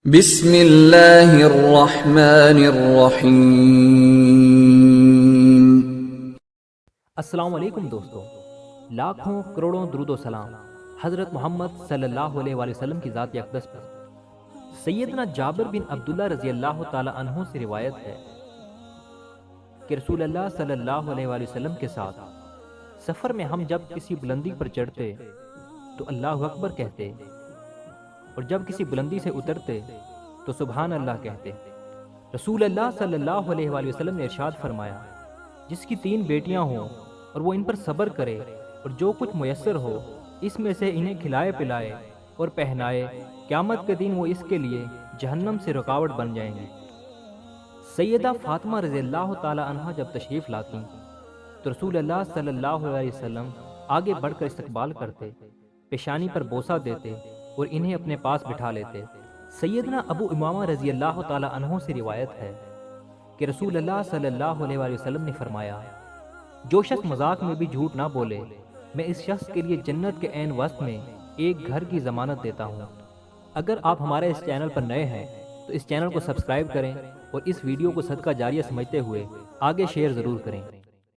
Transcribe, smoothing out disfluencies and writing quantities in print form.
بسم اللہ الرحمن الرحیم۔ السلام علیکم دوستو، لاکھوں کروڑوں درود و سلام حضرت محمد صلی اللہ علیہ وآلہ وسلم کی ذات اقدس پر۔ سیدنا جابر بن عبداللہ رضی اللہ تعالی عنہ سے روایت ہے کہ رسول اللہ صلی اللہ علیہ وآلہ وسلم کے ساتھ سفر میں ہم جب کسی بلندی پر چڑھتے تو اللہ اکبر کہتے، اور جب کسی بلندی سے اترتے تو سبحان اللہ کہتے۔ رسول اللہ صلی اللہ علیہ وآلہ وسلم نے ارشاد فرمایا، جس کی 3 بیٹیاں ہوں اور وہ ان پر صبر کرے اور جو کچھ میسر ہو اس میں سے انہیں کھلائے پلائے اور پہنائے، قیامت کے دن وہ اس کے لیے جہنم سے رکاوٹ بن جائیں گی۔ سیدہ فاطمہ رضی اللہ تعالی عنہا جب تشریف لاتی تو رسول اللہ صلی اللہ علیہ وسلم آگے بڑھ کر استقبال کرتے، پیشانی پر بوسہ دیتے اور انہیں اپنے پاس بٹھا لیتے۔ سیدنا ابو امامہ رضی اللہ تعالی عنہ سے روایت ہے کہ رسول اللہ صلی اللہ علیہ وآلہ وسلم نے فرمایا، جو شخص مذاق میں بھی جھوٹ نہ بولے میں اس شخص کے لیے جنت کے عین وسط میں ایک گھر کی ضمانت دیتا ہوں۔ اگر آپ ہمارے اس چینل پر نئے ہیں تو اس چینل کو سبسکرائب کریں اور اس ویڈیو کو صدقہ جاریہ سمجھتے ہوئے آگے شیئر ضرور کریں۔